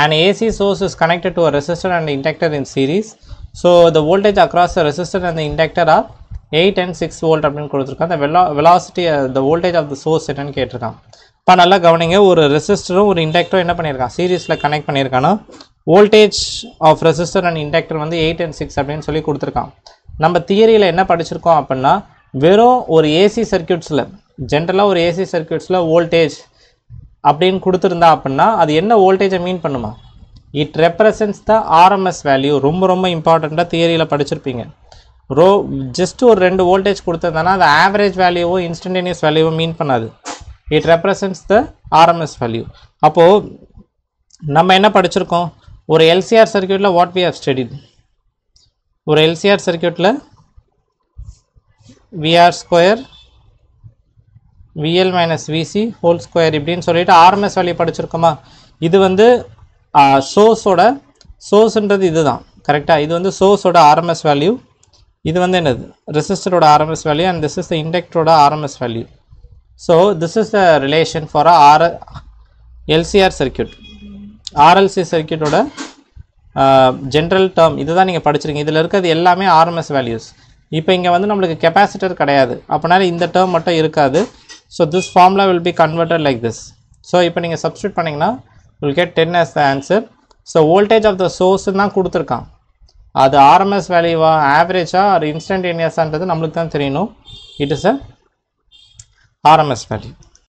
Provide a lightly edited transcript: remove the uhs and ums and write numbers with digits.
An AC source is connected to a resistor and inductor in series. So the voltage across the resistor and the inductor are 8 and 6 volt அப்படினு கொடுத்திருக்காங்க. The velocity the voltage of the source என்னன்னு கேட்டிருக்காங்க. இப்போ நல்லா கவனிங்க, ஒரு ரெசிஸ்டரும் ஒரு இண்டக்டரும் என்ன பண்ணியிருக்கான், சீரீஸில் கனெக்ட் பண்ணியிருக்கானா voltage of resistor and inductor வந்து 8 and 6 அப்படின்னு சொல்லி கொடுத்துருக்கான். நம்ம தியரியில் என்ன படிச்சிருக்கோம் அப்படின்னா, வெறும் ஒரு ஏசி சர்க்யூட்ஸில் ஜென்ரலாக ஒரு ஏசி சர்க்யூட்ஸில் வோல்டேஜ் அப்படின்னு கொடுத்துருந்தா அப்படின்னா அது என்ன வோல்டேஜை மீன் பண்ணுமா, it represents the RMS value. ரொம்ப ரொம்ப இம்பார்ட்டண்ட்டாக தியரியில் படிச்சிருப்பீங்க. ஜஸ்ட் ஒரு 2 வோல்டேஜ் கொடுத்துருந்தானா அது ஆவரேஜ் வேல்யூவோ இன்ஸ்டன்டேனியஸ் வேல்யூவோ மீன் பண்ணாது. It represents the RMS value. அப்போது நம்ம என்ன படிச்சிருக்கோம், ஒரு எல்சிஆர் சர்க்யூட்டில் வாட் வி ஹவ் ஸ்டடிட், ஒரு எல்சிஆர் சர்க்யூட்டில் VR square VL minus VC whole square இப்படின்னு சொல்லிட்டு ஆர்எம்எஸ் வேல்யூ படிச்சிருக்கோமா. இது வந்து சோர்ஸ்ன்றது இது தான் கரெக்டாக. இது வந்து சோர்ஸோட ஆர்எம்எஸ் வேல்யூ, இது வந்து என்னது ரெசிஸ்டரோட RMS value, and this is the இண்டக்டரோட RMS value. So this is the relation for LCR circuit. RLC சர்க்யூட்டோட ஜென்ரல் டேர்ம் இதுதான் நீங்கள் படிச்சிருக்கீங்க. இதில் இருக்கிறது எல்லாமே ஆர்எம்எஸ் வேல்யூஸ். இப்போ இங்கே வந்து நம்மளுக்கு கெப்பாசிட்டர் கிடையாது, அப்படினால இந்த டேர்ம் மட்டும் இருக்காது. So this formula will be converted like this. So இப்போ நீங்கள் சப்ஸ்டியூட் பண்ணிங்கன்னா will get 10 as the answer. So voltage of the source தான் கொடுத்துருக்கான், அது ஆர்எம்எஸ் வேல்யூவா ஆவரேஜா ஒரு இன்ஸ்டன்டேனியஸான்றது நம்மளுக்கு தான் தெரியணும். It is a RMS value.